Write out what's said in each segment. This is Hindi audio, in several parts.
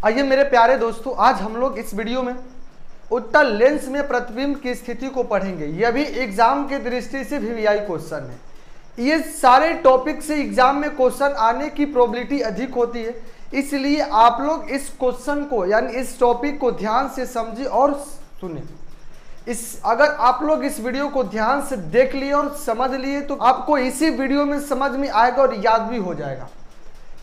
आइए मेरे प्यारे दोस्तों, आज हम लोग इस वीडियो में उत्तल लेंस में प्रतिबिंब की स्थिति को पढ़ेंगे। यह भी एग्जाम के दृष्टि से वीवीआई क्वेश्चन है। ये सारे टॉपिक से एग्जाम में क्वेश्चन आने की प्रोबेबिलिटी अधिक होती है, इसलिए आप लोग इस क्वेश्चन को यानी इस टॉपिक को ध्यान से समझिए और सुने। अगर आप लोग इस वीडियो को ध्यान से देख लिए और समझ लिए तो आपको इसी वीडियो में समझ में आएगा और याद भी हो जाएगा।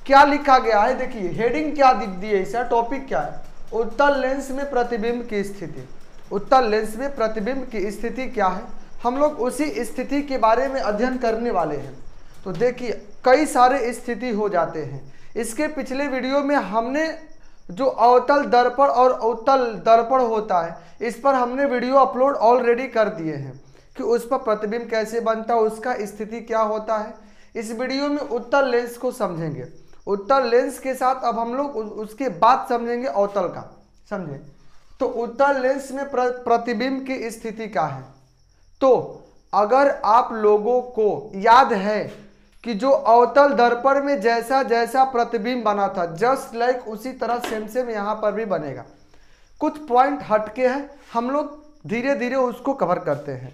क्या लिखा गया है देखिए, हेडिंग क्या दिख दी है, इसका टॉपिक क्या है, उत्तल लेंस में प्रतिबिंब की स्थिति। उत्तल लेंस में प्रतिबिंब की स्थिति क्या है, हम लोग उसी स्थिति के बारे में अध्ययन करने वाले हैं। तो देखिए कई सारे स्थिति हो जाते हैं। इसके पिछले वीडियो में हमने जो अवतल दर्पण और उत्तल दर्पण होता है, इस पर हमने वीडियो अपलोड ऑलरेडी कर दिए हैं कि उस पर प्रतिबिंब कैसे बनता है, उसका स्थिति क्या होता है। इस वीडियो में उत्तल लेंस को समझेंगे। उत्तल लेंस के साथ अब हम लोग उसके बाद समझेंगे अवतल का। समझे तो उत्तल लेंस में प्रतिबिंब की स्थिति क्या है। तो अगर आप लोगों को याद है कि जो अवतल दर्पण में जैसा जैसा प्रतिबिंब बना था, जस्ट लाइक उसी तरह सेम सेम यहाँ पर भी बनेगा। कुछ पॉइंट हटके हैं, हम लोग धीरे धीरे उसको कवर करते हैं।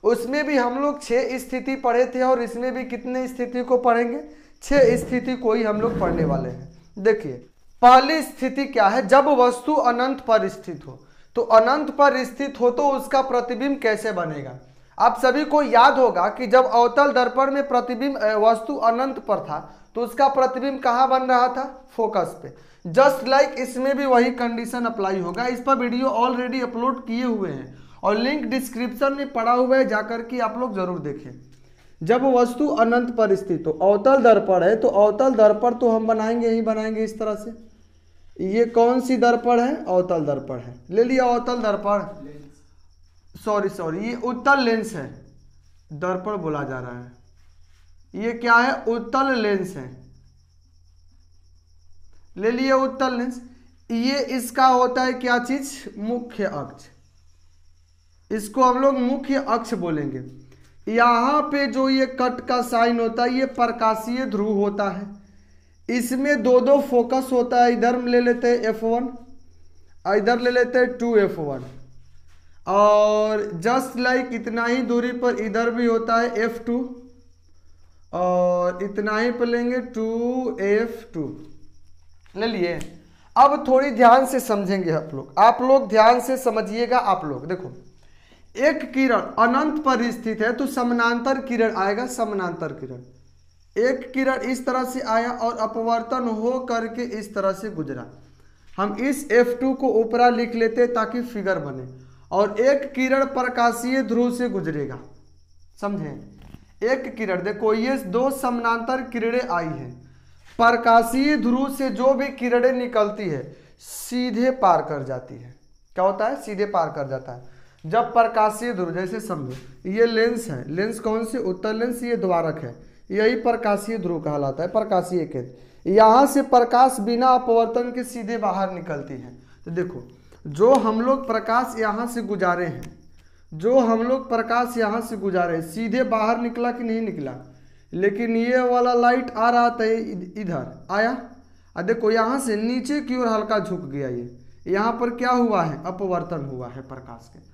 उसमें भी हम लोग 6 स्थिति पढ़े थे और इसमें भी कितने स्थिति को पढ़ेंगे, 6 स्थिति को ही हम लोग पढ़ने वाले हैं। देखिए पहली स्थिति क्या है, जब वस्तु अनंत पर स्थित हो। तो अनंत पर स्थित हो तो उसका प्रतिबिंब कैसे बनेगा। आप सभी को याद होगा कि जब अवतल दर्पण में प्रतिबिंब वस्तु अनंत पर था तो उसका प्रतिबिंब कहाँ बन रहा था, फोकस पे। जस्ट लाइक इसमें भी वही कंडीशन अप्लाई होगा। इस पर वीडियो ऑलरेडी अपलोड किए हुए हैं और लिंक डिस्क्रिप्शन में पड़ा हुआ है, जाकर के आप लोग जरूर देखें। जब वस्तु अनंत पर स्थित हो, अवतल दर्पण है तो अवतल दर्पण तो हम बनाएंगे ही बनाएंगे इस तरह से। ये कौन सी दर्पण है, अवतल दर्पण है। ले लिया अवतल दर्पण, सॉरी ये उत्तल लेंस है, दर्पण बोला जा रहा है। ये क्या है, उत्तल लेंस है। ले लिए उत्तल लेंस। ये इसका होता है क्या चीज, मुख्य अक्ष। इसको हम लोग मुख्य अक्ष बोलेंगे। यहाँ पे जो ये कट का साइन होता है ये प्रकाशीय ध्रुव होता है। इसमें दो फोकस होता है, इधर ले लेते हैं F1, इधर ले लेते हैं 2F1, और जस्ट लाइक इतना ही दूरी पर इधर भी होता है F2, और इतना ही पर लेंगे 2F2। ले लिए। अब थोड़ी ध्यान से समझेंगे आप लोग ध्यान से समझिएगा। आप लोग देखो, एक किरण अनंत पर स्थित है तो समानांतर किरण आएगा, समानांतर किरण। एक किरण इस तरह से आया और अपवर्तन हो करके इस तरह से गुजरा। हम इस F2 को ऊपरा लिख लेते ताकि फिगर बने। और एक किरण प्रकाशीय ध्रुव से गुजरेगा, समझे। एक किरण देखो, ये 2 समानांतर किरणें आई हैं। प्रकाशीय ध्रुव से जो भी किरणें निकलती है सीधे पार कर जाती है। क्या होता है, सीधे पार कर जाता है। जब प्रकाशीय ध्रुव, जैसे समझो ये लेंस है, लेंस कौन सी, उत्तल लेंस, ये द्वारक है, यही प्रकाशीय ध्रुव कहलाता है, प्रकाशीय केंद्र। यहाँ से प्रकाश बिना अपवर्तन के सीधे बाहर निकलती है। तो देखो जो हम लोग प्रकाश यहाँ से गुजारे हैं, जो हम लोग प्रकाश यहाँ से गुजारे हैं, सीधे बाहर निकला कि नहीं निकला। लेकिन ये वाला लाइट आ रहा था इधर आया, और देखो यहाँ से नीचे की ओर हल्का झुक गया। ये यहाँ पर क्या हुआ है, अपवर्तन हुआ है प्रकाश के।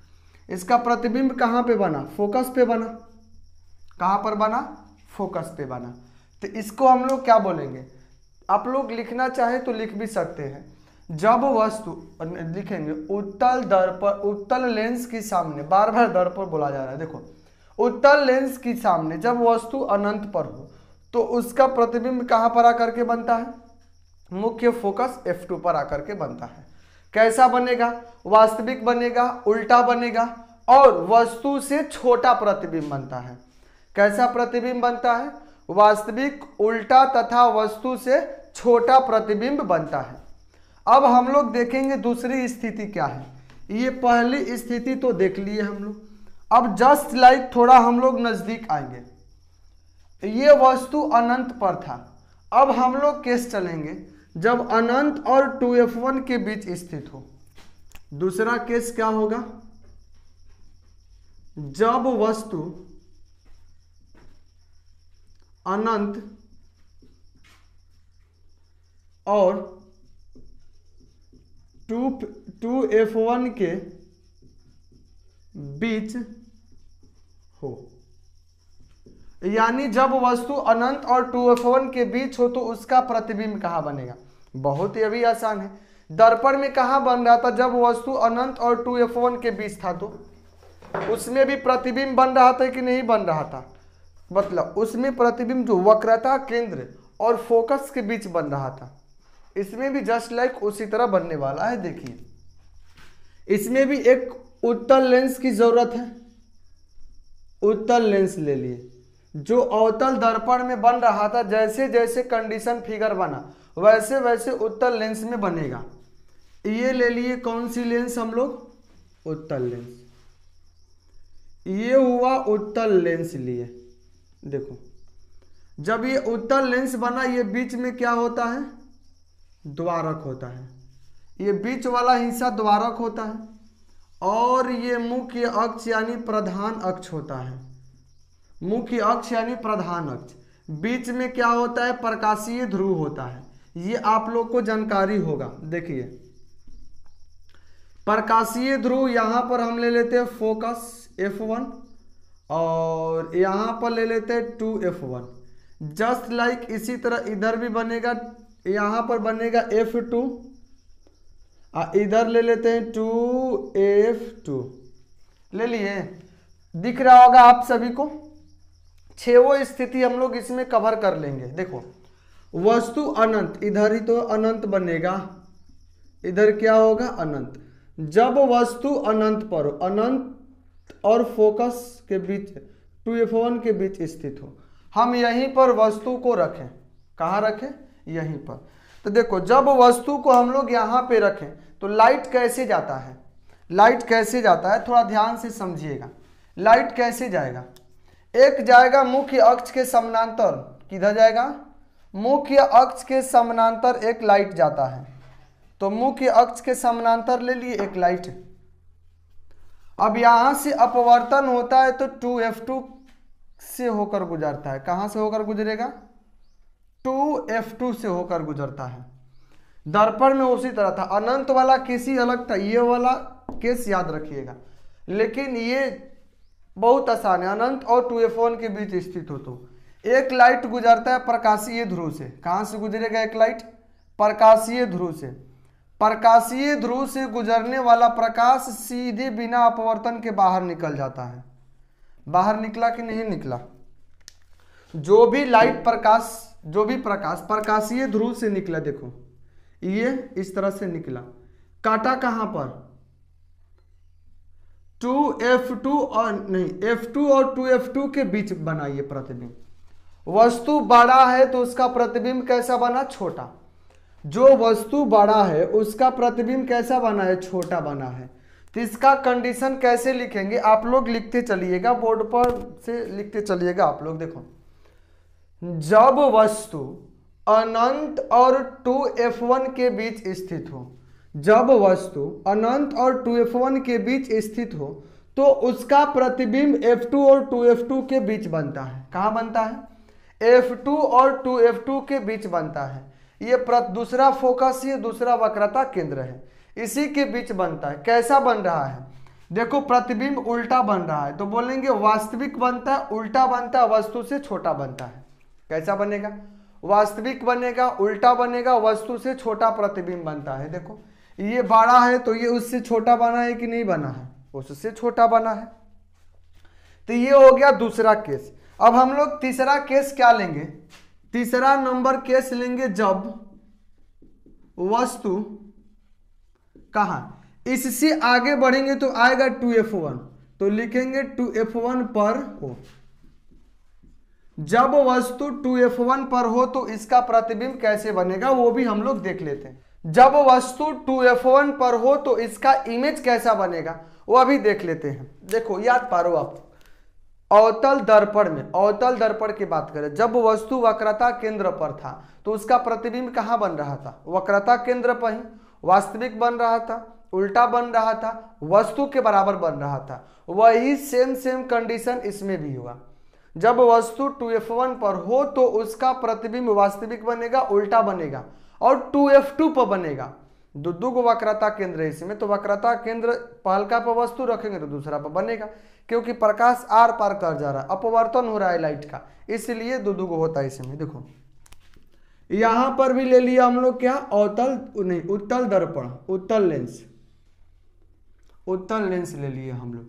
इसका प्रतिबिंब कहाँ पे बना, फोकस पे बना। कहाँ पर बना, फोकस पे बना। तो इसको हम लोग क्या बोलेंगे, आप लोग लिखना चाहे तो लिख भी सकते हैं। जब वस्तु लिखेंगे उत्तल दर्पण, उत्तल लेंस के सामने, बार बार दर्पण बोला जा रहा है। देखो उत्तल लेंस के सामने जब वस्तु अनंत पर हो तो उसका प्रतिबिंब कहाँ पर आकर के बनता है, मुख्य फोकस F2 पर आकर के बनता है। कैसा बनेगा, वास्तविक बनेगा, उल्टा बनेगा, और वस्तु से छोटा प्रतिबिंब बनता है। कैसा प्रतिबिंब बनता है, वास्तविक, उल्टा तथा वस्तु से छोटा प्रतिबिंब बनता है। अब हम लोग देखेंगे दूसरी स्थिति क्या है। ये पहली स्थिति तो देख लिए हम लोग। अब जस्ट लाइक थोड़ा हम लोग नजदीक आएंगे। ये वस्तु अनंत पर था। अब हम लोग केस चलेंगे जब अनंत और 2F1 के बीच स्थित हो। दूसरा केस क्या होगा, जब वस्तु अनंत और 2f1 के बीच हो, यानी जब वस्तु अनंत और 2f1 के बीच हो तो उसका प्रतिबिंब कहाँ बनेगा। बहुत ही अभी आसान है। दर्पण में कहाँ बन रहा था, जब वस्तु अनंत और 2f1 के बीच था तो उसमें भी प्रतिबिंब बन रहा था कि नहीं बन रहा था। मतलब उसमें प्रतिबिंब जो वक्रता केंद्र और फोकस के बीच बन रहा था, इसमें भी जस्ट लाइक उसी तरह बनने वाला है। देखिए इसमें भी एक उत्तल लेंस की जरूरत है। उत्तल लेंस ले लिए, जो अवतल दर्पण में बन रहा था, जैसे जैसे कंडीशन फिगर बना वैसे वैसे उत्तल लेंस में बनेगा। ये ले लिए कौन सी लेंस हम लोग, उत्तल लेंस। ये हुआ उत्तल लेंस लिए। देखो जब ये उत्तल लेंस बना, ये बीच में क्या होता है, द्वारक होता है। ये बीच वाला हिस्सा द्वारक होता है और ये मुख्य अक्ष यानी प्रधान अक्ष होता है। मुख्य अक्ष यानी प्रधान अक्ष। बीच में क्या होता है, प्रकाशीय ध्रुव होता है। ये आप लोग को जानकारी होगा। देखिए प्रकाशीय ध्रुव यहां पर हम ले लेते हैं फोकस f1 और यहां पर ले लेते हैं 2f1। जस्ट लाइक इसी तरह इधर भी बनेगा, यहां पर बनेगा f2 इधर ले लेते हैं 2f2। ले लिए, दिख रहा होगा आप सभी को। छेवो स्थिति हम लोग इसमें कवर कर लेंगे। देखो वस्तु अनंत, इधर ही तो अनंत बनेगा, इधर क्या होगा अनंत। जब वस्तु अनंत पर हो, अनंत और फोकस के बीच 2f1 के बीच स्थित हो, हम यहीं पर वस्तु को रखें। कहाँ रखें, यहीं पर। तो देखो जब वस्तु को हम लोग यहाँ पे रखें तो लाइट कैसे जाता है, लाइट कैसे जाता है थोड़ा ध्यान से समझिएगा। लाइट कैसे जाएगा, एक जाएगा मुख्य अक्ष के समानांतर। किधर जाएगा, मुख्य अक्ष के समानांतर एक लाइट जाता है। तो मुख्य अक्ष के समानांतर ले लिए एक लाइट। अब यहां से अपवर्तन होता है तो 2f2 से होकर गुजरता है। कहां से होकर गुजरेगा, 2f2 से होकर गुजरता है। दर्पण में उसी तरह था, अनंत वाला केस ही अलग था, ये वाला केस याद रखिएगा। लेकिन ये बहुत आसान है, अनंत और 2f1 के बीच स्थित हो तो एक लाइट गुजरता है प्रकाशीय ध्रुव से। कहां से गुजरेगा एक लाइट, प्रकाशीय ध्रुव से। प्रकाशीय ध्रुव से गुजरने वाला प्रकाश सीधे बिना अपवर्तन के बाहर निकल जाता है। बाहर निकला कि नहीं निकला, जो भी लाइट प्रकाश, जो भी प्रकाश प्रकाशीय ध्रुव से निकला, देखो ये इस तरह से निकला, काटा कहां पर, 2f2 और नहीं f2 और 2f2 के बीच बना ये प्रतिबिंब। वस्तु बड़ा है तो उसका प्रतिबिंब कैसा बना, छोटा। जो वस्तु बड़ा है उसका प्रतिबिंब कैसा बना है, छोटा बना है। तो इसका कंडीशन कैसे लिखेंगे, आप लोग लिखते चलिएगा, बोर्ड पर से लिखते चलिएगा आप लोग। देखो जब वस्तु अनंत और 2f1 के बीच स्थित हो, जब वस्तु अनंत और 2f1 के बीच स्थित हो तो उसका प्रतिबिंब f2 और 2f2 के बीच बनता है। कहाँ बनता है, f2 और 2f2 के बीच बनता है। ये दूसरा फोकस, ये दूसरा वक्रता केंद्र है, इसी के बीच बनता है। कैसा बन रहा है, देखो प्रतिबिंब उल्टा बन रहा है तो बोलेंगे वास्तविक बनता है, उल्टा बनता है, वस्तु से छोटा बनता है। कैसा बनेगा, वास्तविक बनेगा, उल्टा बनेगा, वस्तु से छोटा प्रतिबिंब बनता है। देखो ये बड़ा है तो ये उससे छोटा बना है कि नहीं बना है, उससे छोटा बना है। तो ये हो गया दूसरा केस। अब हम लोग तीसरा केस क्या लेंगे, तीसरा नंबर केस लेंगे जब वस्तु कहां, इससे आगे बढ़ेंगे तो आएगा 2f1, तो लिखेंगे 2f1 पर हो। जब वस्तु 2f1 पर हो तो इसका प्रतिबिंब कैसे बनेगा वो भी हम लोग देख लेते हैं। जब वस्तु 2f1 पर हो तो इसका इमेज कैसा बनेगा वो अभी देख लेते हैं। देखो याद पारो आप, अवतल दर्पण में, अवतल दर्पण की बात करें, जब वस्तु वक्रता केंद्र पर था तो उसका प्रतिबिंब कहां बन रहा था, वक्रता केंद्र पर ही। वास्तविक बन रहा था, उल्टा बन रहा था, वस्तु के बराबर बन रहा था। वही सेम कंडीशन इसमें भी हुआ। जब वस्तु 2f1 पर हो तो उसका प्रतिबिंब वास्तविक बनेगा, उल्टा बनेगा और 2f2 पर बनेगा। दो वक्रता केंद्र है इसमें, तो वक्रता केंद्र पहलका पर वस्तु रखेंगे तो दूसरा पर बनेगा, क्योंकि प्रकाश आर पार कर जा रहा है, अपवर्तन हो रहा है लाइट का, इसलिए दो होता है इसमें। देखो यहां पर भी ले लिया हम लोग क्या, उत्तल दर्पण, उत्तल लेंस ले लिए हम लोग।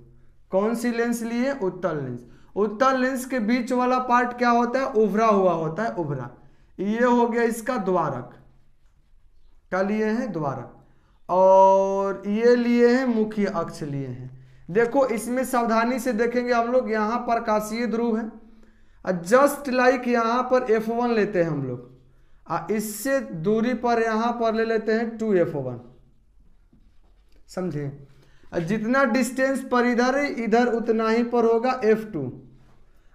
कौन सी लेंस लिए, उत्तल लेंस। उत्तल लेंस के बीच वाला पार्ट क्या होता है, उभरा हुआ होता है, उभरा। ये हो गया इसका द्वारक, क्या लिए हैं, द्वारक। और ये लिए हैं मुख्य अक्ष लिए हैं। देखो इसमें सावधानी से देखेंगे हम लोग, यहां प्रकाशीय ध्रुव है, जस्ट लाइक यहां पर F1 लेते हैं हम लोग, इससे दूरी पर यहां पर ले लेते हैं 2F1, समझे। जितना डिस्टेंस पर इधर उतना ही पर होगा F2,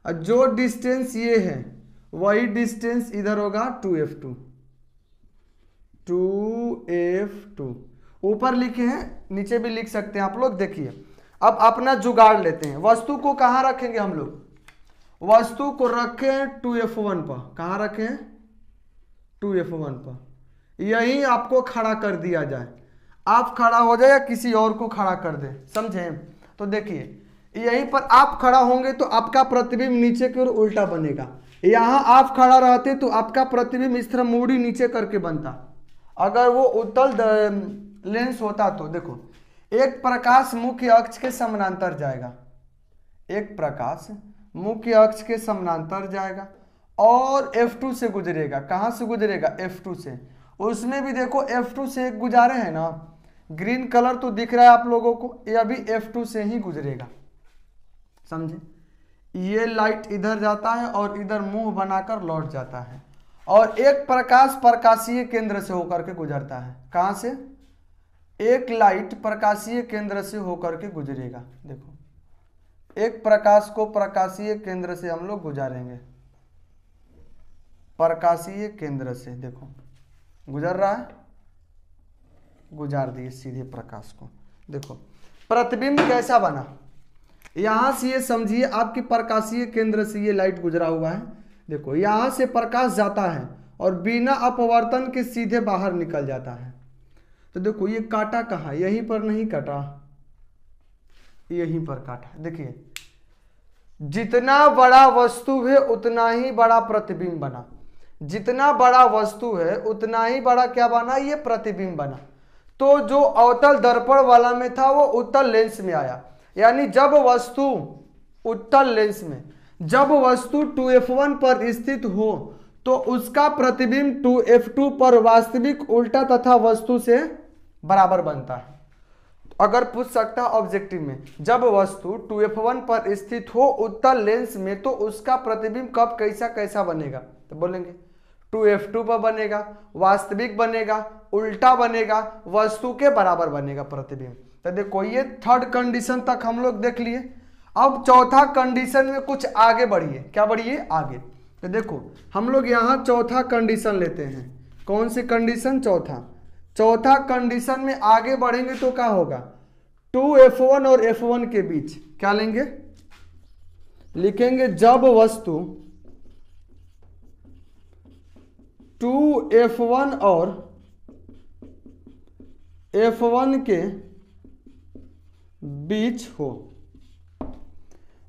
जो डिस्टेंस ये है वही डिस्टेंस इधर होगा 2F2। ऊपर लिखे हैं, नीचे भी लिख सकते हैं आप लोग। देखिए अब अपना जुगाड़ लेते हैं, वस्तु को कहाँ रखेंगे हम लोग, वस्तु को रखे हैं 2F1 पर, कहाँ रखे हैं 2F1 पर। यही आपको खड़ा कर दिया जाए, आप खड़ा हो जाए या किसी और को खड़ा कर दे, समझे। तो देखिए यहीं पर आप खड़ा होंगे तो आपका प्रतिबिंब नीचे की ओर उल्टा बनेगा, यहां आप खड़ा रहते तो आपका प्रतिबिंब इस तरह मूड़ी नीचे करके बनता। अगर वो उत्तल लेंस होता तो देखो, एक प्रकाश मुख्य अक्ष के समानांतर जाएगा, एक प्रकाश मुख्य अक्ष के समानांतर जाएगा और F2 से गुजरेगा। कहां से गुजरेगा, F2 से। उसमें भी देखो F2 से एक गुजारे हैं ना, ग्रीन कलर तो दिख रहा है आप लोगों को, ये अभी F2 से ही गुजरेगा, समझे। ये लाइट इधर जाता है और इधर मुंह बनाकर लौट जाता है, और एक प्रकाश प्रकाशीय केंद्र से होकर के गुजरता है। कहां से, एक लाइट प्रकाशीय केंद्र से होकर के गुजरेगा। देखो एक प्रकाश को प्रकाशीय केंद्र से हम लोग गुजारेंगे, प्रकाशीय केंद्र से देखो गुजर रहा है, गुजार दिए सीधे प्रकाश को। देखो प्रतिबिंब कैसा बना, यहां से ये समझिए आपकी प्रकाशीय केंद्र से ये लाइट गुजरा हुआ है। देखो यहां से प्रकाश जाता है और बिना अपवर्तन के सीधे बाहर निकल जाता है। तो देखो ये काटा कहाँ, यहीं पर नहीं कटा, यहीं पर काटा। देखिए जितना बड़ा वस्तु है उतना ही बड़ा प्रतिबिंब बना, जितना बड़ा वस्तु है उतना ही बड़ा क्या बना, ये प्रतिबिंब बना। तो जो अवतल दर्पण वाला में था वो उत्तल लेंस में आया, यानी जब वस्तु उत्तल लेंस में जब वस्तु 2F1 पर स्थित हो तो उसका प्रतिबिंब 2F2 पर वास्तविक उल्टा तथा वस्तु से बराबर बनता है। अगर पूछ सकता ऑब्जेक्टिव में, जब वस्तु 2F1 पर स्थित हो उत्तल लेंस में तो उसका प्रतिबिंब कब कैसा कैसा बनेगा, तो बोलेंगे 2F2 पर बनेगा, वास्तविक बनेगा, उल्टा बनेगा, वस्तु के बराबर बनेगा प्रतिबिंब। तो देखो ये थर्ड कंडीशन तक हम लोग देख लिए। अब चौथा कंडीशन में कुछ आगे बढ़िए, क्या बढ़िए आगे। तो देखो हम लोग यहाँ चौथा कंडीशन लेते हैं। कौन सी कंडीशन, चौथा कंडीशन में आगे बढ़ेंगे तो क्या होगा, 2F1 और F1 के बीच क्या लेंगे, लिखेंगे जब वस्तु 2F1 और F1 के बीच हो।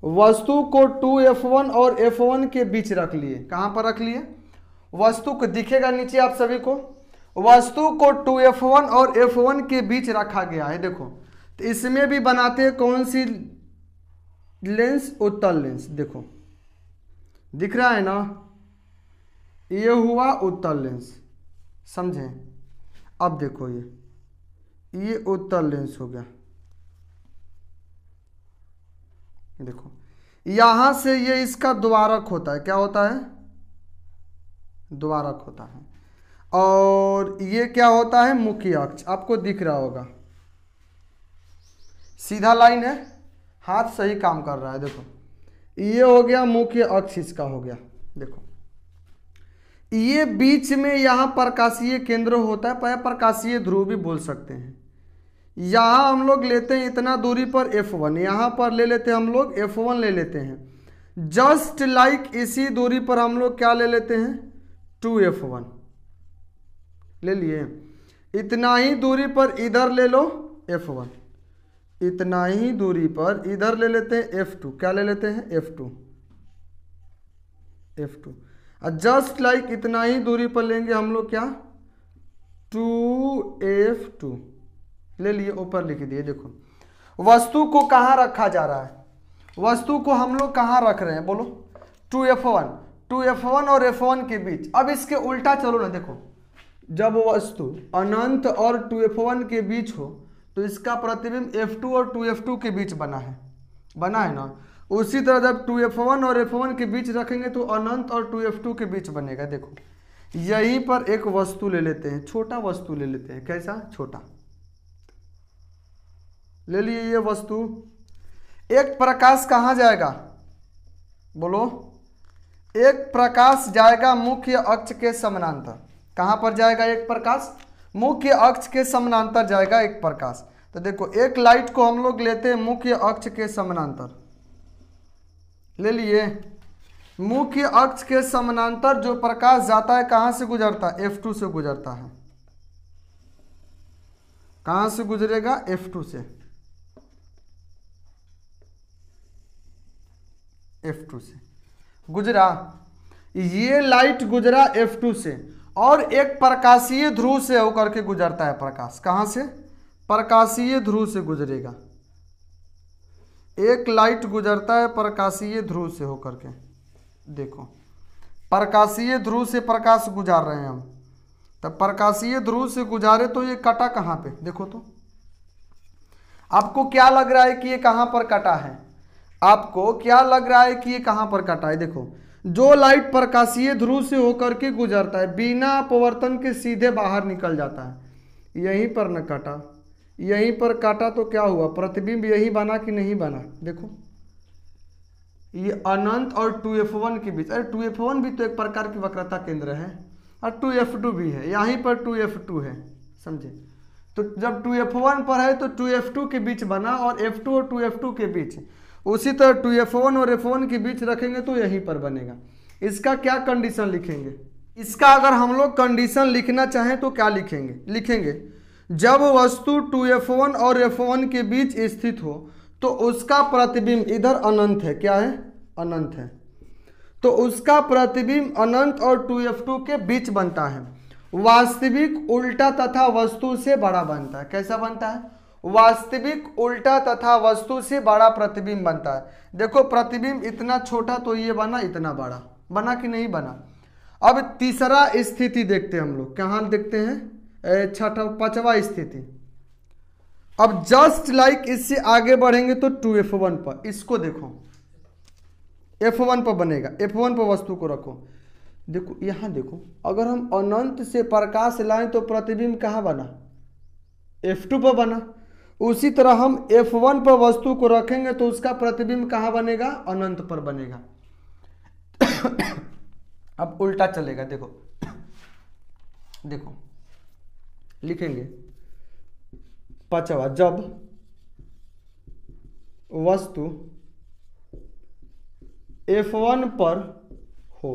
वस्तु को 2F1 और F1 के बीच रख लिए। कहां पर रख लिए, वस्तु को दिखेगा नीचे आप सभी को, वस्तु को 2F1 और F1 के बीच रखा गया है। देखो तो इसमें भी बनाते हैं कौन सी लेंस, उत्तल लेंस। देखो दिख रहा है ना, ये हुआ उत्तल लेंस, समझे। अब देखो ये उत्तल लेंस हो गया। देखो यहां से ये इसका द्वारक होता है, क्या होता है, द्वारक होता है। और ये क्या होता है, मुख्य अक्ष। आपको दिख रहा होगा सीधा लाइन है, हाथ सही काम कर रहा है। देखो ये हो गया मुख्य अक्ष, इसका हो गया। देखो ये बीच में यहां प्रकाशीय केंद्र होता है, प्रकाशीय ध्रुव भी बोल सकते हैं। यहां हम लोग लेते हैं इतना दूरी पर F1, यहां पर ले लेते हैं हम लोग F1 ले लेते हैं। जस्ट लाइक इसी दूरी पर हम लोग क्या ले लेते हैं, 2F1 ले लिए। इतना ही दूरी पर इधर ले लो F1, इतना ही दूरी पर इधर ले लेते हैं F2, क्या ले लेते हैं F2, जस्ट लाइक इतना ही दूरी पर लेंगे हम लोग क्या 2F2 ले लिए, ऊपर लिख दिए। देखो वस्तु को कहाँ रखा जा रहा है, वस्तु को हम लोग कहाँ रख रहे हैं बोलो 2F1 और F1 के बीच। अब इसके उल्टा चलो ना, देखो जब वस्तु अनंत और 2F1 के बीच हो तो इसका प्रतिबिंब F2 और 2F2 के बीच बना है ना। उसी तरह जब 2F1 और F1 के बीच रखेंगे तो अनंत और 2F2 के बीच बनेगा। देखो यहीं पर एक वस्तु ले लेते हैं, छोटा वस्तु ले लेते हैं, कैसा छोटा ले लिए ये वस्तु। एक प्रकाश कहाँ जाएगा बोलो, एक प्रकाश जाएगा मुख्य अक्ष के समानांतर। कहाँ पर जाएगा एक प्रकाश, मुख्य अक्ष के समानांतर जाएगा एक प्रकाश। तो देखो एक लाइट को हम लोग लेते हैं मुख्य अक्ष के समानांतर, ले लिए मुख्य अक्ष के समानांतर जो प्रकाश जाता है कहाँ से गुजरता है F2 से गुजरता है। कहाँ से गुजरेगा F2 से, F2 से गुजरा, ये लाइट गुजरा F2 से और एक प्रकाशीय ध्रुव से होकर के गुजरता है प्रकाश। कहाँ से, प्रकाशीय ध्रुव से गुजरेगा। एक लाइट गुजरता है प्रकाशीय ध्रुव से होकर के, देखो प्रकाशीय ध्रुव से प्रकाश गुजार रहे हैं हम, तब प्रकाशीय ध्रुव से गुजारे तो ये कटा कहाँ पे, देखो तो आपको क्या लग रहा है कि ये कहाँ पर कटा है, आपको क्या लग रहा है कि ये कहाँ पर कटा है। देखो जो लाइट प्रकाशीय ध्रुव से होकर के गुजरता है बिना अपवर्तन के सीधे बाहर निकल जाता है, यहीं पर न कटा, यहीं पर काटा तो क्या हुआ, प्रतिबिंब यही बना कि नहीं बना। देखो ये अनंत और 2F1 के बीच, अरे 2F1 भी तो एक प्रकार की वक्रता केंद्र है और 2F2 भी है, यहीं पर 2F2 है, समझे। तो जब 2F1 पर है तो 2F2 के बीच बना और F2 और 2F2 के बीच, उसी तरह 2F1 और F1 के बीच रखेंगे तो यहीं पर बनेगा। इसका क्या कंडीशन लिखेंगे, इसका अगर हम लोग कंडीशन लिखना चाहें तो क्या लिखेंगे जब वस्तु 2F1 और F1 के बीच स्थित हो तो उसका प्रतिबिंब इधर अनंत है, क्या है अनंत है, तो उसका प्रतिबिंब अनंत और 2F2 के बीच बनता है। वास्तविक उल्टा तथा वस्तु से बड़ा बनता है, कैसा बनता है, वास्तविक उल्टा तथा वस्तु से बड़ा प्रतिबिंब बनता है। देखो प्रतिबिंब इतना छोटा तो ये बना इतना बड़ा, बना कि नहीं बना। अब तीसरा स्थिति देखते हैं हम लोग, कहाँ देखते हैं पांचवा स्थिति। अब जस्ट लाइक इससे आगे बढ़ेंगे तो 2F1 पर, इसको देखो F1 पर बनेगा, F1 पर वस्तु को रखो। देखो यहां देखो अगर हम अनंत से प्रकाश लाएं तो प्रतिबिंब कहाँ बना, F2 पर बना। उसी तरह हम F1 पर वस्तु को रखेंगे तो उसका प्रतिबिंब कहाँ बनेगा, अनंत पर बनेगा। अब उल्टा चलेगा, देखो लिखेंगे पांचवा, जब वस्तु F1 पर हो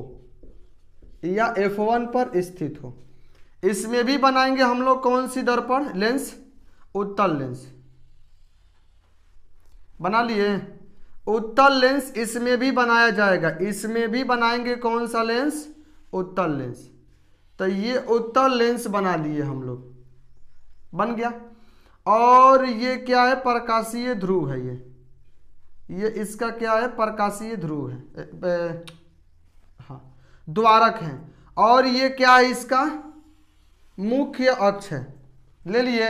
या F1 पर स्थित हो, इसमें भी बनाएंगे हम लोग कौन सी दर्पण, लेंस, उत्तल लेंस बना लिए। उत्तल लेंस इसमें भी बनाया जाएगा, इसमें भी बनाएंगे कौन सा लेंस, उत्तल लेंस। तो ये उत्तल लेंस बना लिए हम लोग, बन गया। और ये क्या है, प्रकाशीय ध्रुव है, ये इसका क्या है, प्रकाशीय ध्रुव है, हाँ द्वारक है। और ये क्या है, इसका मुख्य अक्ष है, ले लिए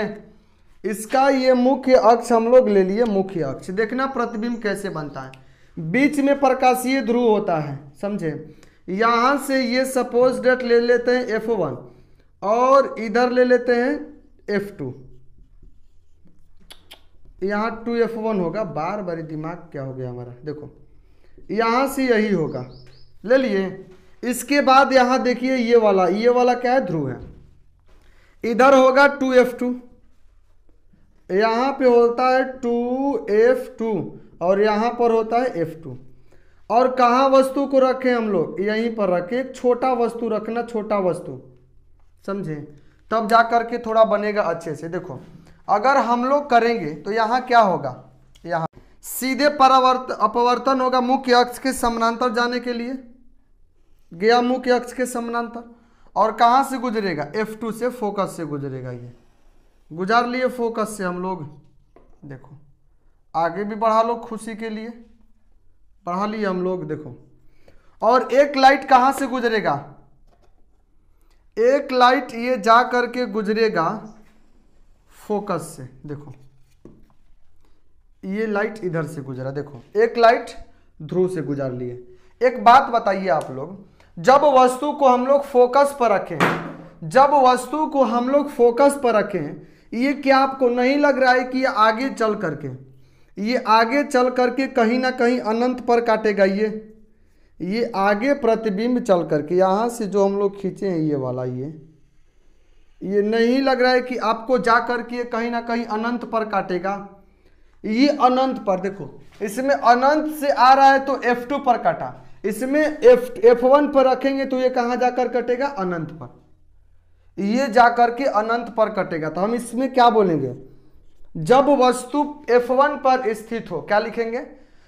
इसका ये मुख्य अक्ष हम लोग ले लिए, मुख्य अक्ष। देखना प्रतिबिंब कैसे बनता है, बीच में प्रकाशीय ध्रुव होता है, समझे। यहां से ये सपोज डेट ले लेते हैं F1 और इधर ले लेते हैं F2, यहाँ 2F1 होगा। बार बार दिमाग क्या हो गया हमारा, देखो यहां से यही होगा, ले लिए। इसके बाद यहां देखिए ये वाला क्या है, ध्रुव है। इधर होगा 2F2, यहाँ पे होता है 2F2 और यहाँ पर होता है F2। और कहाँ वस्तु को रखें हम लोग, यहीं पर रखें। एक छोटा वस्तु रखना, छोटा वस्तु, समझे। तब जा करके थोड़ा बनेगा अच्छे से। देखो अगर हम लोग करेंगे तो यहाँ क्या होगा, यहाँ सीधे अपवर्तन होगा मुख्य अक्ष के समानांतर जाने के लिए, गया मुख्य अक्ष के समानांतर, और कहाँ से गुजरेगा, F2 से, फोकस से गुजरेगा। ये गुजार लिए फोकस से हम लोग। देखो आगे भी बढ़ा लो, खुशी के लिए बढ़ा लिए हम लोग। देखो और एक लाइट कहाँ से गुजरेगा, एक लाइट ये जा करके गुजरेगा फोकस से। देखो ये लाइट इधर से गुजरा, देखो एक लाइट ध्रुव से गुजार लिए। एक बात बताइए आप लोग, जब वस्तु को हम लोग फोकस पर रखें, जब वस्तु को हम लोग फोकस पर रखें, ये क्या आपको नहीं लग रहा है कि ये आगे चल करके, ये आगे चल करके कहीं ना कहीं अनंत पर काटेगा। ये आगे प्रतिबिंब चल करके यहाँ से जो हम लोग खींचे हैं ये वाला, ये नहीं लग रहा है कि आपको जा करके ये कहीं ना कहीं अनंत पर काटेगा। ये अनंत पर, देखो इसमें अनंत से आ रहा है तो F2 पर काटा, इसमें F1 पर रखेंगे तो ये कहाँ जाकर कटेगा, अनंत पर। ये जाकर के अनंत पर कटेगा। तो हम इसमें क्या बोलेंगे, जब वस्तु F1 पर स्थित हो, क्या लिखेंगे,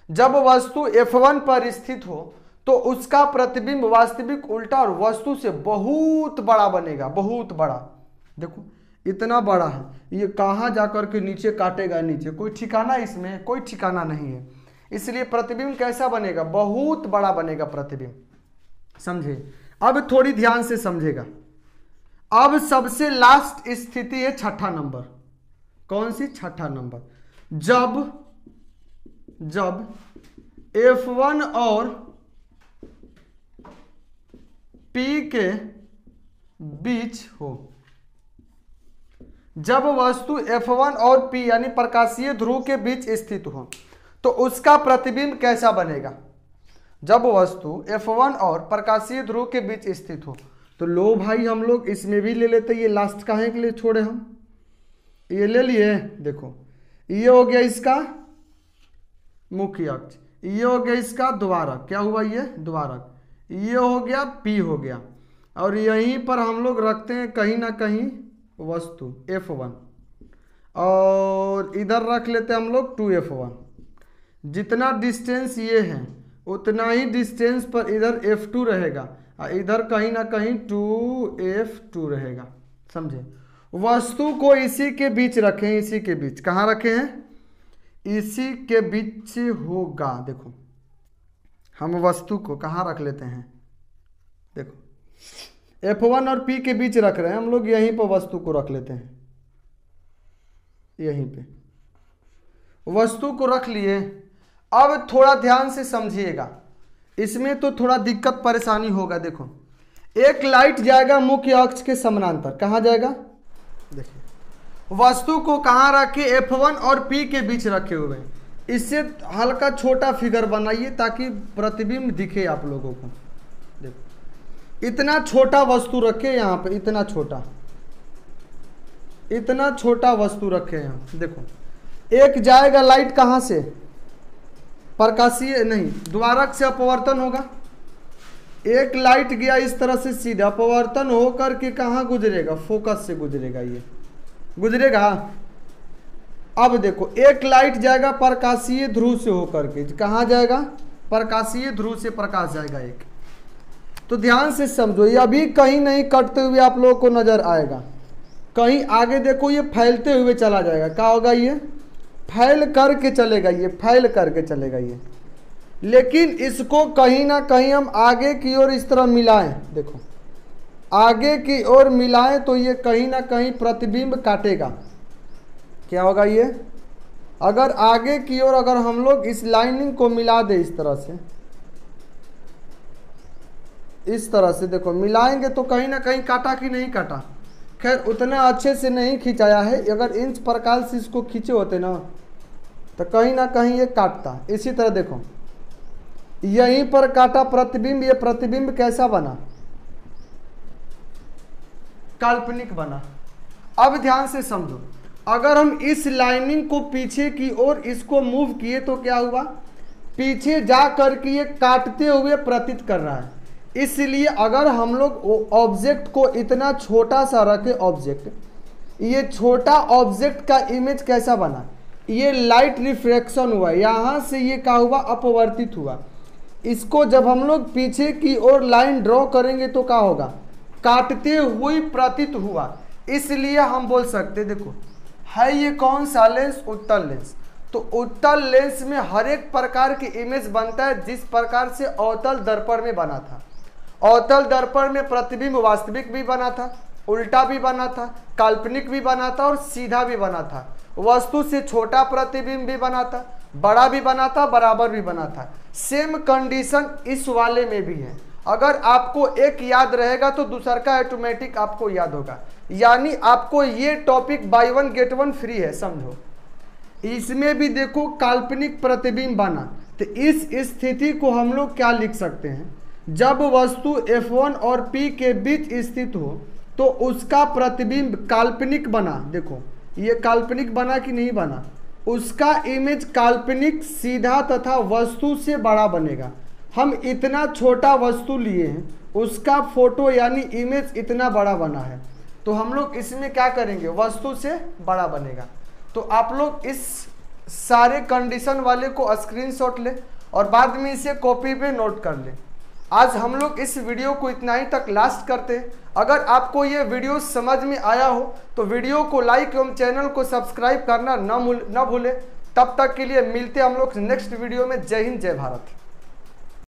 जब वस्तु F1 पर स्थित हो तो उसका प्रतिबिंब वास्तविक उल्टा और वस्तु से बहुत बड़ा बनेगा, बहुत बड़ा। देखो इतना बड़ा है, ये कहाँ जाकर के नीचे काटेगा, नीचे कोई ठिकाना, इसमें कोई ठिकाना नहीं है। इसलिए प्रतिबिंब कैसा बनेगा, बहुत बड़ा बनेगा प्रतिबिंब। समझे, अब थोड़ी ध्यान से समझेगा। अब सबसे लास्ट स्थिति है छठा नंबर। कौन सी, छठा नंबर। जब F1 और P के बीच हो, जब वस्तु F1 और P यानी प्रकाशीय ध्रुव के बीच स्थित हो तो उसका प्रतिबिंब कैसा बनेगा। जब वस्तु F1 और प्रकाशीय ध्रुव के बीच स्थित हो तो लो भाई हम लोग इसमें भी ले लेते, ये लास्ट काहे के लिए छोड़े हम, ये ले लिए। देखो ये हो गया इसका मुख्य अक्ष, ये हो गया इसका द्वारक, क्या हुआ ये द्वारक, ये हो गया P हो गया, और यहीं पर हम लोग रखते हैं कहीं ना कहीं वस्तु F1, और इधर रख लेते हैं हम लोग 2F1। जितना डिस्टेंस ये है उतना ही डिस्टेंस पर इधर F2 रहेगा, और इधर कहीं ना कहीं 2F2 रहेगा। समझे, वस्तु को इसी के बीच रखें, इसी के बीच, कहाँ रखे हैं, इसी के बीच होगा। देखो हम वस्तु को कहाँ रख लेते हैं, देखो F1 और P के बीच रख रहे हैं हम लोग, यहीं पर वस्तु को रख लेते हैं, यहीं पे वस्तु को रख लिए। अब थोड़ा ध्यान से समझिएगा, इसमें तो थोड़ा दिक्कत परेशानी होगा। देखो एक लाइट जाएगा मुख्य अक्ष के समानांतर, कहाँ जाएगा, देखिए वस्तु को कहाँ रखे, F1 और P के बीच रखे हुए हैं। इससे हल्का छोटा फिगर बनाइए ताकि प्रतिबिंब दिखे आप लोगों को। देखो इतना छोटा वस्तु रखे यहाँ पे, इतना छोटा वस्तु रखे यहाँ। देखो एक जाएगा लाइट कहाँ से, प्रकाशीय नहीं, द्वारक से अपवर्तन होगा। एक लाइट गया इस तरह से सीधा, अपवर्तन होकर के कहाँ गुजरेगा, फोकस से गुजरेगा, ये गुजरेगा। अब देखो एक लाइट जाएगा प्रकाशीय ध्रुव से होकर के, कहाँ जाएगा, प्रकाशीय ध्रुव से प्रकाश जाएगा एक। तो ध्यान से समझो, ये अभी कहीं नहीं कटते हुए आप लोगों को नजर आएगा, कहीं आगे देखो ये फैलते हुए चला जाएगा। क्या होगा, ये फैल करके चलेगा, ये फैल करके चलेगा ये। लेकिन इसको कहीं ना कहीं हम आगे की ओर इस तरह मिलाएं, देखो आगे की ओर मिलाएं तो ये कहीं ना कहीं प्रतिबिंब काटेगा। क्या होगा ये, अगर आगे की ओर अगर हम लोग इस लाइनिंग को मिला दे इस तरह से देखो मिलाएंगे तो कहीं ना कहीं काटा कि नहीं काटा। खैर उतना अच्छे से नहीं खिंचाया है, अगर इंच प्रकार से इसको खींचे होते ना तो कहीं ना कहीं ये काटता। इसी तरह देखो यहीं पर काटा प्रतिबिंब, ये प्रतिबिंब कैसा बना, काल्पनिक बना। अब ध्यान से समझो, अगर हम इस लाइनिंग को पीछे की ओर इसको मूव किए तो क्या हुआ, पीछे जा करके ये काटते हुए प्रतीत कर रहा है। इसलिए अगर हम लोग ऑब्जेक्ट को इतना छोटा सा रखे, ऑब्जेक्ट, ये छोटा ऑब्जेक्ट का इमेज कैसा बना, ये लाइट रिफ्रैक्शन हुआ, यहाँ से ये क्या हुआ, अपवर्तित हुआ। इसको जब हम लोग पीछे की ओर लाइन ड्रॉ करेंगे तो क्या होगा, काटते हुए प्रतीत हुआ। इसलिए हम बोल सकते, देखो है ये कौन सा लेंस, उत्तल लेंस। तो उत्तल लेंस में हर एक प्रकार की इमेज बनता है जिस प्रकार से अवतल दर्पण में बना था। अवतल दर्पण में प्रतिबिंब वास्तविक भी बना था, उल्टा भी बना था, काल्पनिक भी बना था और सीधा भी बना था। वस्तु से छोटा प्रतिबिंब भी बना था, बड़ा भी बना था, बराबर भी बना था। सेम कंडीशन इस वाले में भी है। अगर आपको एक याद रहेगा तो दूसरा का ऑटोमेटिक आपको याद होगा। यानी आपको ये topic by one get one free है, समझो। इसमें भी देखो काल्पनिक प्रतिबिंब बना, तो इस स्थिति को हम लोग क्या लिख सकते हैं, जब वस्तु F1 और P के बीच स्थित हो तो उसका प्रतिबिंब काल्पनिक बना। देखो ये काल्पनिक बना कि नहीं बना, उसका इमेज काल्पनिक, सीधा तथा वस्तु से बड़ा बनेगा। हम इतना छोटा वस्तु लिए हैं, उसका फोटो यानी इमेज इतना बड़ा बना है, तो हम लोग इसमें क्या करेंगे, वस्तु से बड़ा बनेगा। तो आप लोग इस सारे कंडीशन वाले को स्क्रीनशॉट ले और बाद में इसे कॉपी पे नोट कर ले। आज हम लोग इस वीडियो को इतना ही तक लास्ट करते हैं। अगर आपको ये वीडियो समझ में आया हो तो वीडियो को लाइक एवं चैनल को सब्सक्राइब करना न भूलें। तब तक के लिए मिलते हम लोग नेक्स्ट वीडियो में। जय हिंद, जय भारत।